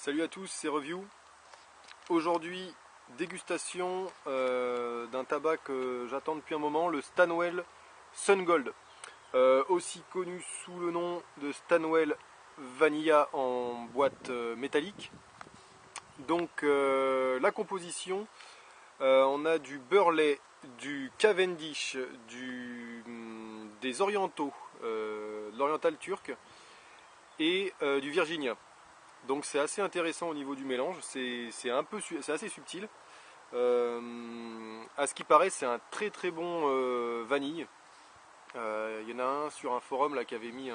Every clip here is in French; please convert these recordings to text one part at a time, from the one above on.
Salut à tous, c'est Review. Aujourd'hui, dégustation d'un tabac que j'attends depuis un moment, le Stanwell Sun Gold, aussi connu sous le nom de Stanwell Vanilla en boîte métallique. Donc la composition, on a du Burley, du Cavendish, des orientaux, de l'oriental turc et du Virginia. Donc c'est assez intéressant au niveau du mélange, c'est assez subtil. À ce qui paraît, c'est un très très bon vanille. Il y en a un sur un forum là qui avait mis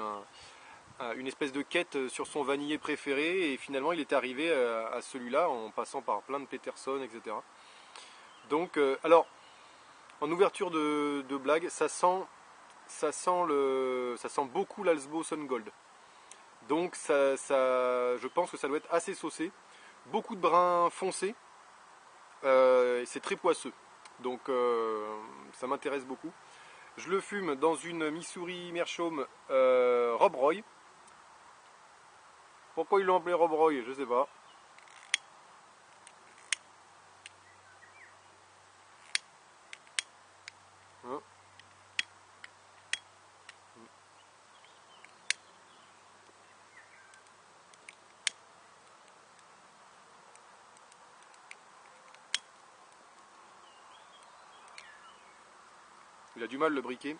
une espèce de quête sur son vanillé préféré et finalement il est arrivé à celui-là en passant par plein de Peterson, etc. Donc, alors, en ouverture de blague, ça sent beaucoup l'Alsbo Sun Gold. Donc je pense que ça doit être assez saucé. Beaucoup de brins foncés. C'est très poisseux. Donc ça m'intéresse beaucoup. Je le fume dans une Missouri Meerschaum Rob Roy. Pourquoi ils l'ont appelé Rob Roy, je sais pas. Hein. Il a du mal le briquet.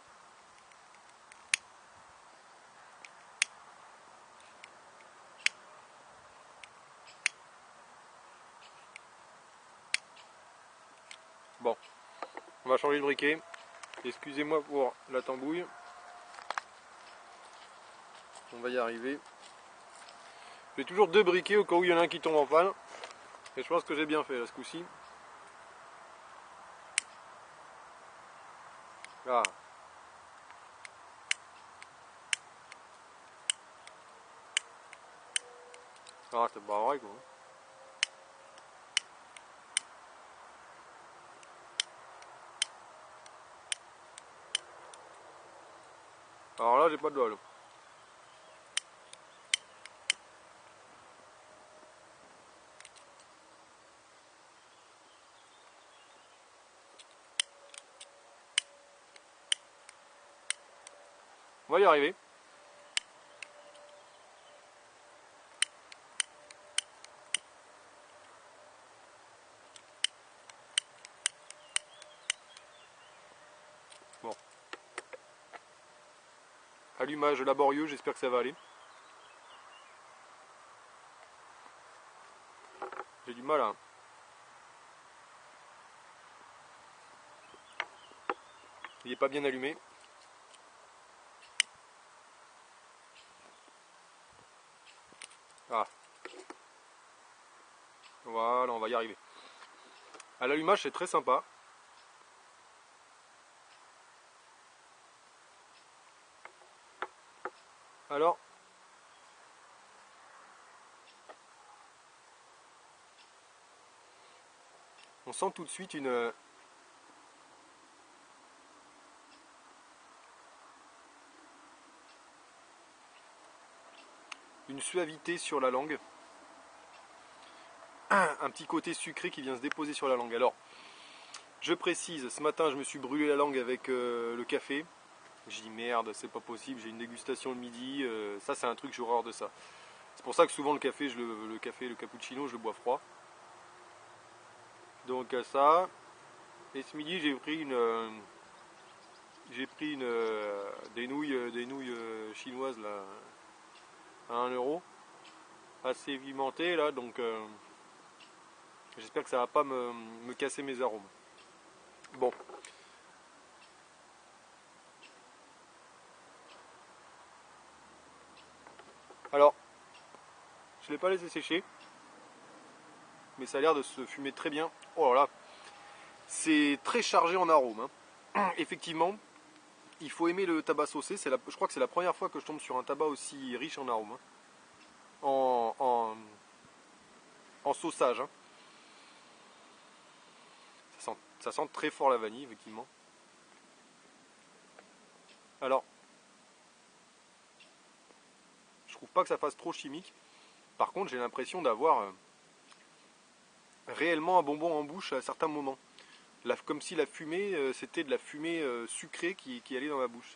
Bon, on va changer le briquet. Excusez-moi pour la tambouille. On va y arriver. J'ai toujours deux briquets au cas où il y en a un qui tombe en panne. Et je pense que j'ai bien fait là ce coup-ci. Ah. Ah, c'est pas vrai quoi. Alors là, j'ai pas de doigt là. On va y arriver. Bon. Allumage laborieux, j'espère que ça va aller. J'ai du mal à... Il n'est pas bien allumé. Ah. Voilà, on va y arriver. À l'allumage, c'est très sympa. Alors, on sent tout de suite une suavité sur la langue. Un petit côté sucré qui vient se déposer sur la langue. Alors, je précise, ce matin, je me suis brûlé la langue avec le café. J'ai dit merde, c'est pas possible, j'ai une dégustation le midi. Ça, c'est un truc, j'ai horreur de ça. C'est pour ça que souvent le café, le cappuccino, je le bois froid. Donc ça. Et ce midi, j'ai pris des nouilles chinoises là, à 1 €, assez pimentées là, donc j'espère que ça va pas me casser mes arômes. Bon. Alors, je ne l'ai pas laissé sécher, mais ça a l'air de se fumer très bien. Oh là là, c'est très chargé en arômes. Hein. Effectivement, il faut aimer le tabac saucé. Je crois que c'est la première fois que je tombe sur un tabac aussi riche en arômes. Hein. En sauçage. Hein. Ça sent très fort la vanille, effectivement. Alors, je trouve pas que ça fasse trop chimique. Par contre, j'ai l'impression d'avoir réellement un bonbon en bouche à certains moments. Comme si la fumée, c'était de la fumée sucrée qui allait dans ma bouche.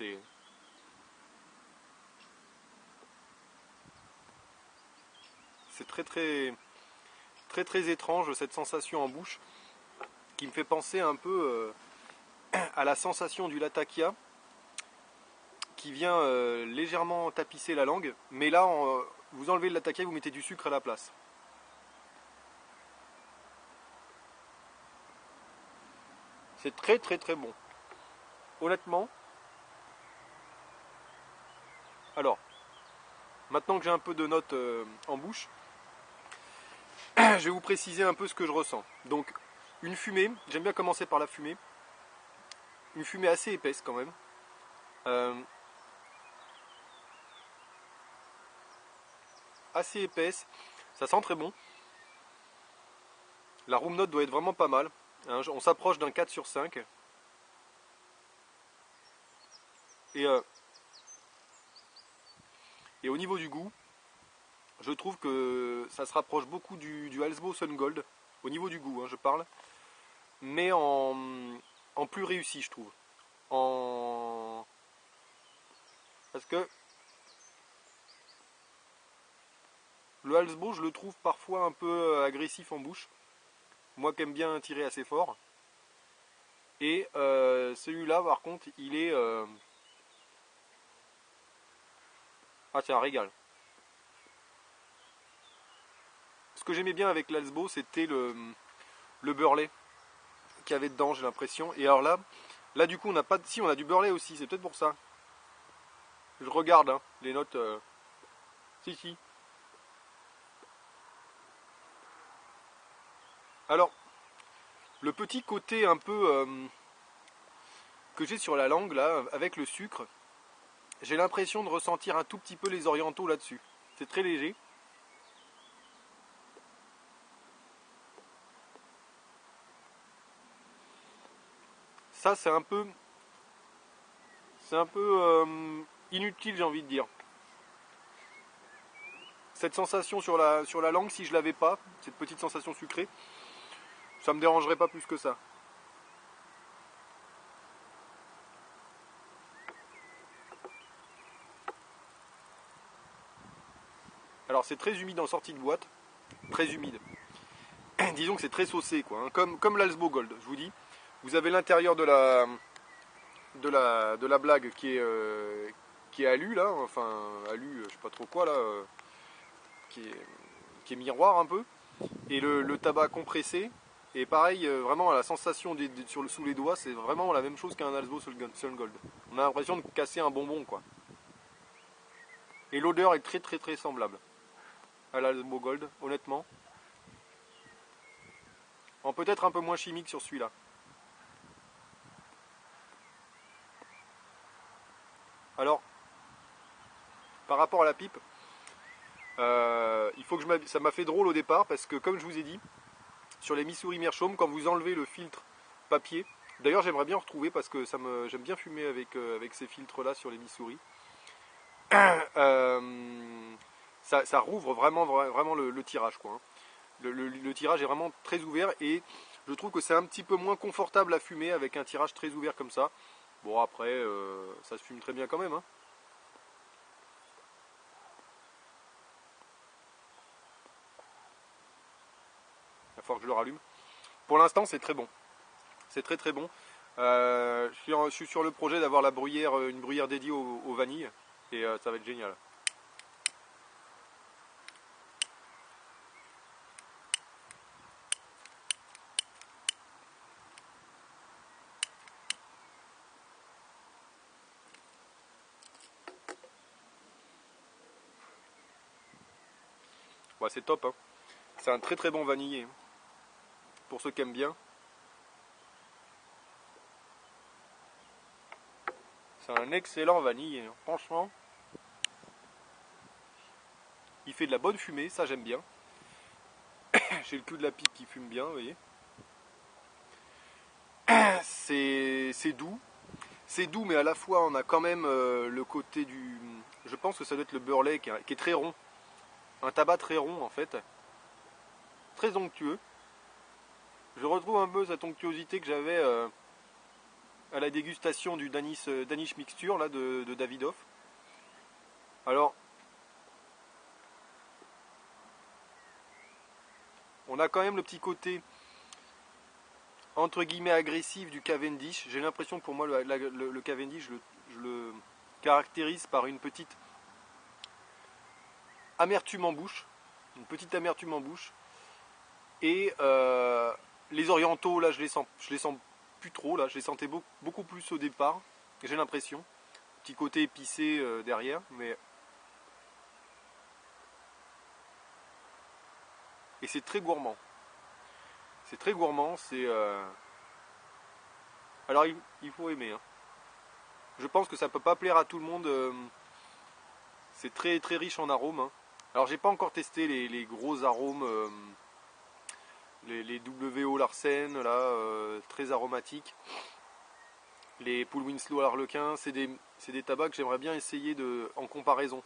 C'est très très très très étrange cette sensation en bouche qui me fait penser un peu à la sensation du latakia qui vient légèrement tapisser la langue, mais là vous enlevez le latakia et vous mettez du sucre à la place. C'est très très très bon. Honnêtement. Alors, maintenant que j'ai un peu de notes en bouche, je vais vous préciser un peu ce que je ressens. Donc, une fumée, j'aime bien commencer par la fumée. Une fumée assez épaisse quand même. Assez épaisse, ça sent très bon. La room note doit être vraiment pas mal. Hein, on s'approche d'un 4 sur 5. Et au niveau du goût, je trouve que ça se rapproche beaucoup du Halsbo Sun Gold. Au niveau du goût, hein, je parle. Mais en plus réussi, je trouve. Parce que le Halsbo, je le trouve parfois un peu agressif en bouche. Moi qui aime bien tirer assez fort. Et celui-là, par contre, il est... Ah, c'est un régal. Ce que j'aimais bien avec l'Halsbo, c'était le beurre lait qu'il y avait dedans, j'ai l'impression. Et alors là du coup, on n'a pas... Si, on a du beurre lait aussi, c'est peut-être pour ça. Je regarde hein, les notes... Si. Alors, le petit côté un peu que j'ai sur la langue, là, avec le sucre, j'ai l'impression de ressentir un tout petit peu les orientaux là-dessus. C'est très léger. Ça, c'est un peu inutile, j'ai envie de dire. Cette sensation sur la langue, si je l'avais pas, cette petite sensation sucrée, ça me dérangerait pas plus que ça. Alors c'est très humide en sortie de boîte, très humide. Disons que c'est très saucé quoi, hein. Comme l'Halsbo Gold, je vous dis. Vous avez l'intérieur de la blague qui est alu là, enfin alu, je sais pas trop quoi là, qui est miroir un peu, et le tabac compressé. Et pareil, vraiment la sensation sous les doigts, c'est vraiment la même chose qu'un Halsbo Sun Gold. On a l'impression de casser un bonbon quoi. Et l'odeur est très très très semblable à l'Halsbo Gold, honnêtement. En peut-être un peu moins chimique sur celui-là. Alors, par rapport à la pipe, il faut que ça m'a fait drôle au départ parce que comme je vous ai dit, sur les Missouri Meerschaum, quand vous enlevez le filtre papier, d'ailleurs j'aimerais bien en retrouver parce que j'aime bien fumer avec ces filtres là sur les Missouri. Ça rouvre vraiment le tirage quoi, hein. Le tirage est vraiment très ouvert et je trouve que c'est un petit peu moins confortable à fumer avec un tirage très ouvert comme ça. Bon après ça se fume très bien quand même hein. Il va falloir que je le rallume. Pour l'instant c'est très bon. C'est très très bon. Je suis sur le projet d'avoir une bruyère dédiée au vanille et ça va être génial. Ouais, c'est top hein. C'est un très très bon vanillé. Pour ceux qui aiment bien. C'est un excellent vanillé. Franchement. Il fait de la bonne fumée, ça j'aime bien. J'ai le cul de la pipe qui fume bien, vous voyez. C'est doux. C'est doux, mais à la fois on a quand même le côté du... Je pense que ça doit être le beurre lait qui est très rond. un tabac très rond en fait, très onctueux. Je retrouve un peu cette onctuosité que j'avais à la dégustation du Danish Mixture là, de Davidoff. Alors, on a quand même le petit côté entre guillemets agressif du Cavendish. J'ai l'impression que pour moi le Cavendish, je le caractérise par une petite amertume en bouche. Une petite amertume en bouche. Et les orientaux, là, je les sens plus trop. Là, je les sentais beaucoup plus au départ. J'ai l'impression. Petit côté épicé derrière, mais et c'est très gourmand. C'est très gourmand. C'est alors il faut aimer. Hein. Je pense que ça peut pas plaire à tout le monde. C'est très très riche en arômes. Hein. Alors j'ai pas encore testé les gros arômes. Les W.O. Larsen, là, très aromatiques. Les Paul Winslow à l'Arlequin, c'est des tabacs que j'aimerais bien essayer en comparaison.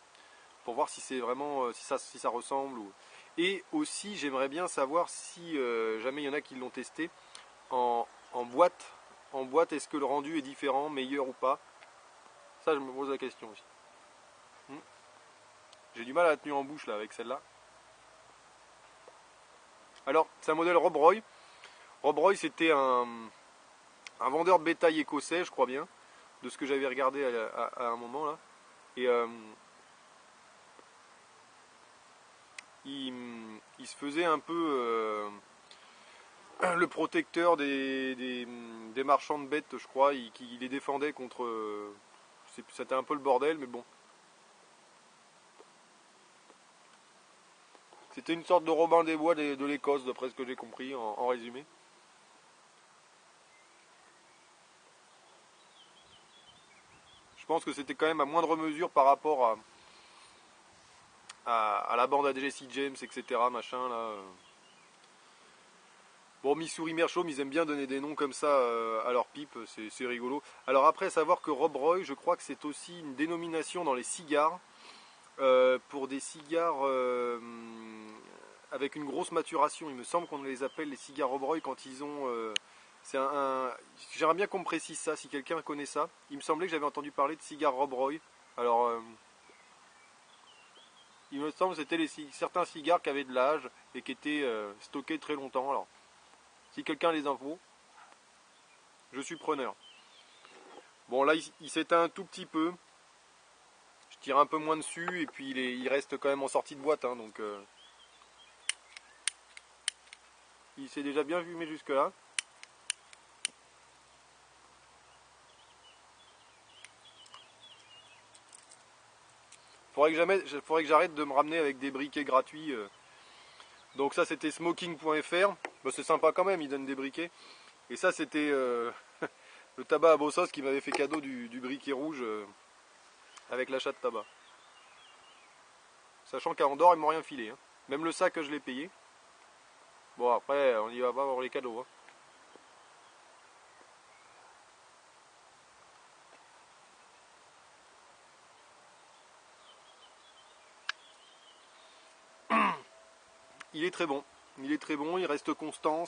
Pour voir si c'est vraiment, si ça ressemble. Et aussi, j'aimerais bien savoir si jamais il y en a qui l'ont testé en boîte. En boîte, est-ce que le rendu est différent, meilleur ou pas? Ça, je me pose la question aussi. J'ai du mal à la tenir en bouche là avec celle-là. Alors, c'est un modèle Rob Roy. Rob Roy, c'était un vendeur de bétail écossais, je crois bien, de ce que j'avais regardé à un moment là. Et il se faisait un peu le protecteur des marchands de bêtes, je crois. Il les défendait contre. C'était un peu le bordel, mais bon. C'était une sorte de Robin des Bois de l'Écosse, d'après ce que j'ai compris, en résumé. Je pense que c'était quand même à moindre mesure par rapport à la bande à Jesse James, etc. Machin là. Bon, Missouri Meerschaum, ils aiment bien donner des noms comme ça à leur pipe, c'est rigolo. Alors après, savoir que Rob Roy, je crois que c'est aussi une dénomination dans les cigares, pour des cigares avec une grosse maturation. Il me semble qu'on les appelle les cigares Rob Roy quand ils ont... J'aimerais bien qu'on me précise ça, si quelqu'un connaît ça. Il me semblait que j'avais entendu parler de cigares Rob Roy. Alors, il me semble que c'était certains cigares qui avaient de l'âge et qui étaient stockés très longtemps. Alors, si quelqu'un a les infos, je suis preneur. Bon là il s'éteint un tout petit peu. Je tire un peu moins dessus et puis il reste quand même en sortie de boîte. Hein, donc il s'est déjà bien fumé jusque là. Faudrait que j'arrête de me ramener avec des briquets gratuits. Donc ça c'était smoking.fr. Bah, c'est sympa quand même, ils donnent des briquets. Et ça c'était le tabac à Bossos qui m'avait fait cadeau du briquet rouge avec l'achat de tabac. Sachant qu'à Andorre ils m'ont rien filé. Hein. Même le sac je l'ai payé. Bon après on y va pas avoir les cadeaux. Hein. Il est très bon. Il est très bon, il reste constant.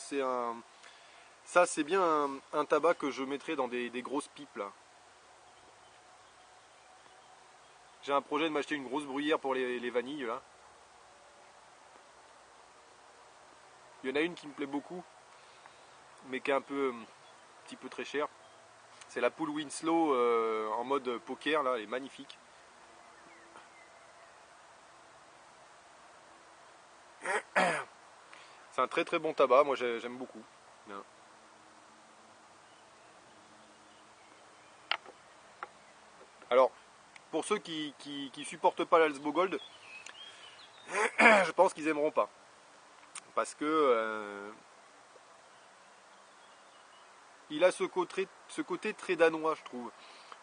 Ça c'est bien un tabac que je mettrais dans des grosses pipes là. J'ai un projet de m'acheter une grosse bruyère pour les vanilles là. Il y en a une qui me plaît beaucoup, mais qui est un petit peu très chère. C'est la Paul Winslow en mode poker là, elle est magnifique. C'est un très très bon tabac, moi j'aime beaucoup. Bien. Alors, pour ceux qui supportent pas l'Alsbo Gold, je pense qu'ils aimeront pas. Parce que il a ce côté très danois, je trouve,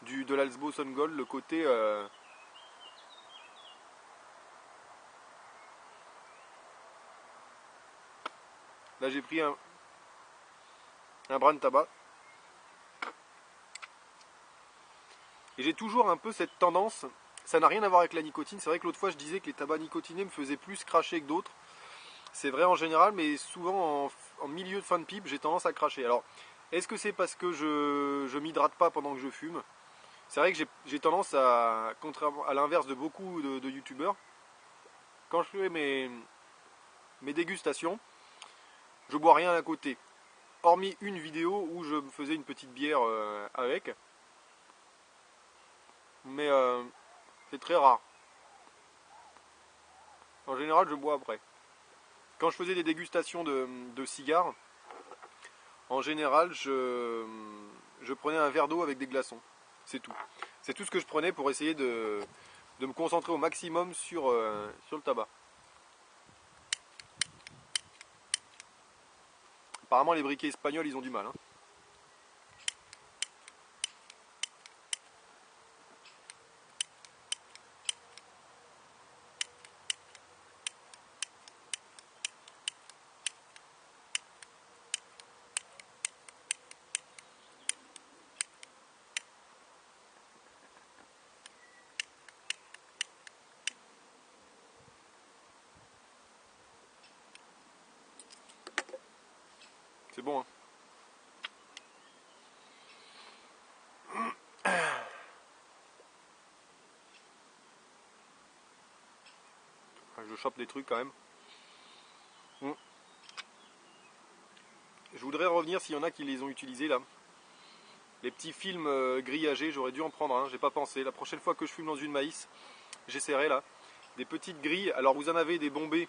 de l'Alsbo Sun Gold, le côté là j'ai pris un brin de tabac. Et j'ai toujours un peu cette tendance ça n'a rien à voir avec la nicotine. C'est vrai que l'autre fois je disais que les tabacs nicotinés me faisaient plus cracher que d'autres. C'est vrai en général, mais souvent en milieu de fin de pipe, j'ai tendance à cracher. Alors, est-ce que c'est parce que je m'hydrate pas pendant que je fume? C'est vrai que j'ai tendance à, contrairement à l'inverse de beaucoup de youtubeurs, quand je fais mes dégustations, je bois rien à côté. Hormis une vidéo où je me faisais une petite bière avec. Mais c'est très rare. En général, je bois après. Quand je faisais des dégustations de cigares, en général, je prenais un verre d'eau avec des glaçons. C'est tout. C'est tout ce que je prenais pour essayer de me concentrer au maximum sur le tabac. Apparemment, les briquets espagnols, ils ont du mal. Hein. C'est bon, hein. Je chope des trucs quand même. Je voudrais revenir s'il y en a qui les ont utilisés là. Les petits films grillagés, j'aurais dû en prendre un, j'ai pas pensé. La prochaine fois que je fume dans une maïs, j'essaierai là. Des petites grilles. Alors vous en avez des bombés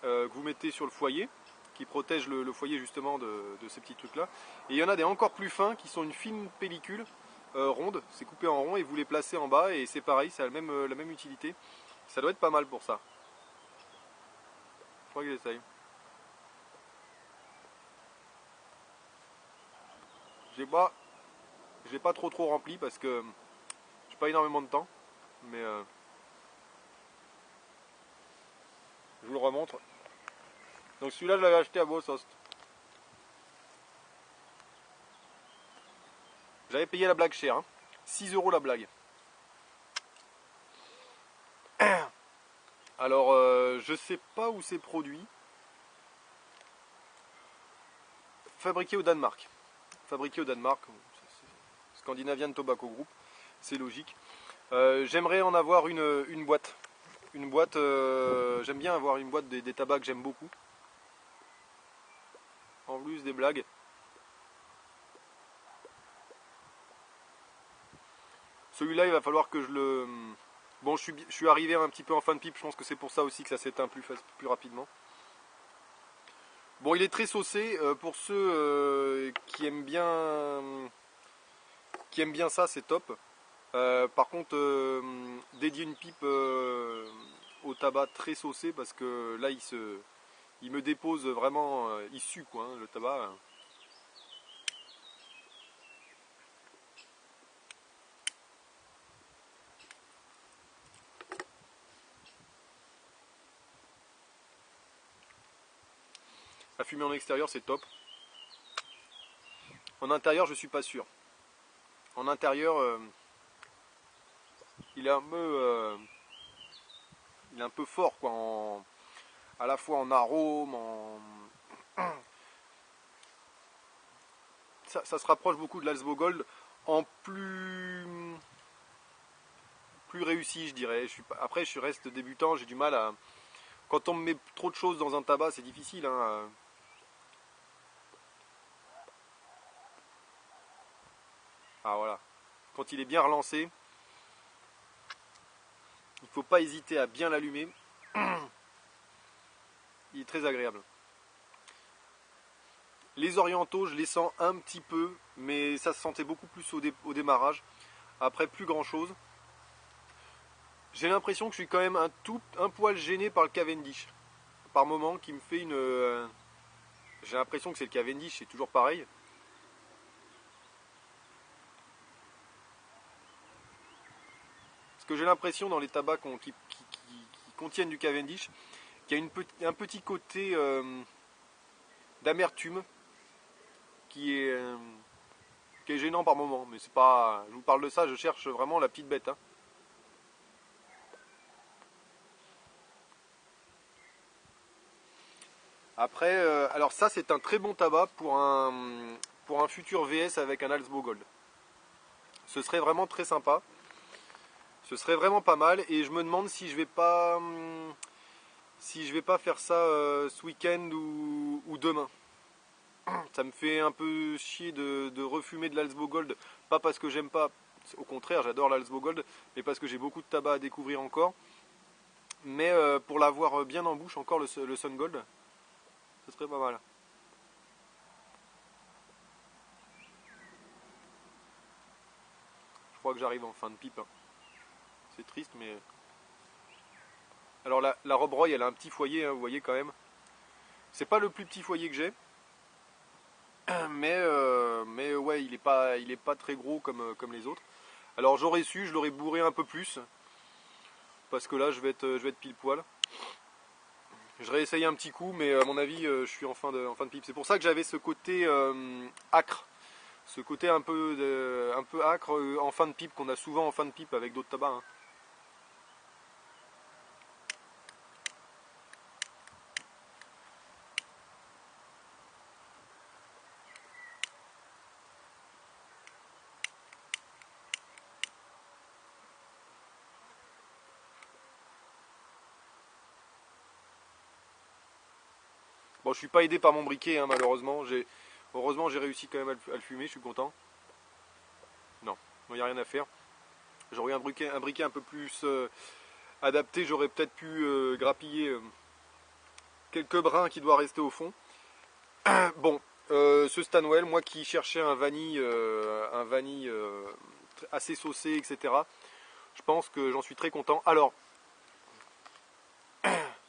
que vous mettez sur le foyer, qui protègent le foyer justement de ces petits trucs là. Et il y en a des encore plus fins qui sont une fine pellicule ronde, c'est coupé en rond et vous les placez en bas et c'est pareil, ça a la même utilité. Ça doit être pas mal pour ça. Je crois que j'essaye. Je l'ai pas trop rempli parce que j'ai pas énormément de temps, mais je vous le remontre. Donc celui-là je l'avais acheté à Bossost. J'avais payé la blague chère, hein. 6 € la blague. Alors je sais pas où c'est produit. Fabriqué au Danemark. Fabriqué au Danemark. Scandinavian Tobacco Group. C'est logique. J'aimerais en avoir une boîte. Une boîte, j'aime bien avoir une boîte des tabacs que j'aime beaucoup. En plus des blagues. Celui-là, il va falloir que je le... Bon, je suis arrivé un petit peu en fin de pipe, je pense que c'est pour ça aussi que ça s'éteint plus rapidement. Bon, il est très saucé, pour ceux qui aiment bien ça, c'est top. Par contre, dédier une pipe au tabac très saucé, parce que là, il me dépose vraiment, il sue quoi, hein, le tabac. À fumer en extérieur, c'est top. En intérieur, je suis pas sûr. En intérieur, il est un peu fort, quoi, à la fois en arôme, ça se rapproche beaucoup de l'Alsbo Gold, en plus réussi, je dirais. Après, je reste débutant, j'ai du mal à... Quand on me met trop de choses dans un tabac, c'est difficile, hein. Ah voilà. Quand il est bien relancé, il ne faut pas hésiter à bien l'allumer. Il est très agréable. Les orientaux, je les sens un petit peu, mais ça se sentait beaucoup plus au démarrage. Après, plus grand chose. J'ai l'impression que je suis quand même un poil gêné par le Cavendish. Par moment, qui me fait une... j'ai l'impression que c'est le Cavendish, c'est toujours pareil. Parce que j'ai l'impression dans les tabacs qui contiennent du Cavendish, qu'il y a un petit côté d'amertume qui est gênant par moment. Mais c'est pas... Je vous parle de ça, je cherche vraiment la petite bête. Hein. Après, alors ça c'est un très bon tabac pour un futur VS avec un Alsbo Gold. Ce serait vraiment très sympa. Ce serait vraiment pas mal et je me demande si je vais pas faire ça ce week-end ou demain. Ça me fait un peu chier de refumer de l'Alsbo Gold, pas parce que j'aime pas, au contraire j'adore l'Alsbo Gold, mais parce que j'ai beaucoup de tabac à découvrir encore. Mais pour l'avoir bien en bouche encore le Sun Gold, ce serait pas mal. Je crois que j'arrive en fin de pipe, hein. C'est triste mais... Alors la Rob Roy elle a un petit foyer, hein, vous voyez quand même. C'est pas le plus petit foyer que j'ai. Mais ouais, il est pas très gros comme les autres. Alors j'aurais su, je l'aurais bourré un peu plus. Parce que là je vais être pile poil. Je réessaye un petit coup, mais à mon avis je suis en fin de pipe. C'est pour ça que j'avais ce côté acre. Ce côté un peu acre en fin de pipe qu'on a souvent en fin de pipe avec d'autres tabacs, hein. Bon, je suis pas aidé par mon briquet, hein, malheureusement. Heureusement, j'ai réussi quand même à le fumer, je suis content. Non, il n'y a rien à faire. J'aurais un briquet un peu plus adapté, j'aurais peut-être pu grappiller quelques brins qui doivent rester au fond. Bon, ce Stanwell, moi qui cherchais un vanille assez saucé, etc. Je pense que j'en suis très content. Alors,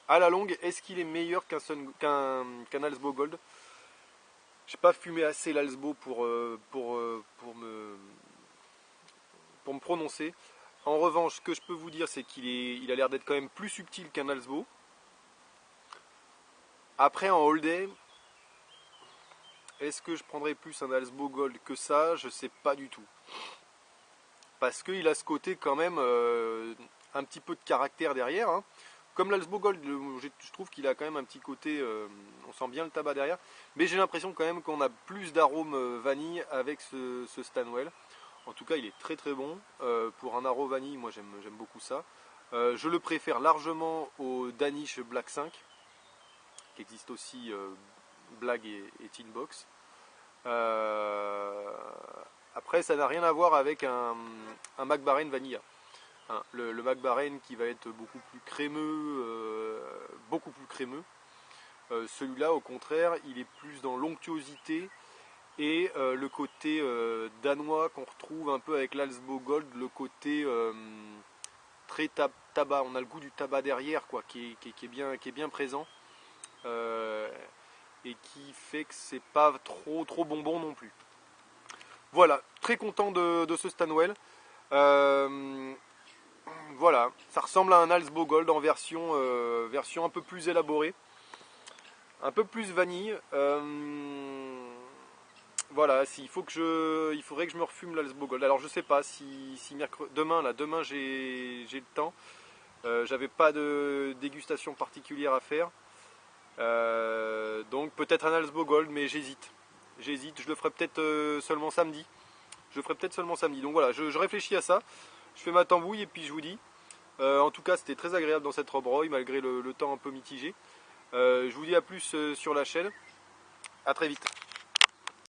à la longue, est-ce qu'il est meilleur qu'un Alsbo Gold? J'ai pas fumé assez l'Alsbo pour me prononcer. En revanche, ce que je peux vous dire, c'est qu'il a l'air d'être quand même plus subtil qu'un Alsbo. Après, en All Day, est-ce que je prendrais plus un Alsbo Gold que ça? Je sais pas du tout. Parce qu'il a ce côté quand même un petit peu de caractère derrière, hein. Comme l'Alsbo Gold, je trouve qu'il a quand même un petit côté, on sent bien le tabac derrière. Mais j'ai l'impression quand même qu'on a plus d'arôme vanille avec ce Stanwell. En tout cas, il est très très bon. Pour un arôme vanille, moi j'aime beaucoup ça. Je le préfère largement au Danish Black 5, qui existe aussi Black et Tin Box. Après, ça n'a rien à voir avec un Mac Baren Vanilla. Hein, le Mac Baren qui va être beaucoup plus crémeux, celui-là, au contraire, il est plus dans l'onctuosité et le côté danois qu'on retrouve un peu avec l'Alsbo Gold, le côté très tabac. On a le goût du tabac derrière, quoi, qui est bien présent et qui fait que c'est pas trop bonbon non plus. Voilà, très content de ce Stanwell. Voilà, ça ressemble à un Alsbo Gold en version un peu plus élaborée, un peu plus vanille. Voilà, il faudrait que je me refume l'Alsbo Gold. Alors je sais pas si demain j'ai le temps. J'avais pas de dégustation particulière à faire. Donc peut-être un Alsbo Gold, mais j'hésite. Je le ferai peut-être seulement samedi. Donc voilà, je réfléchis à ça. Je fais ma tambouille et puis je vous dis. En tout cas, c'était très agréable dans cette Rob Roy, malgré le temps un peu mitigé. Je vous dis à plus sur la chaîne. A très vite.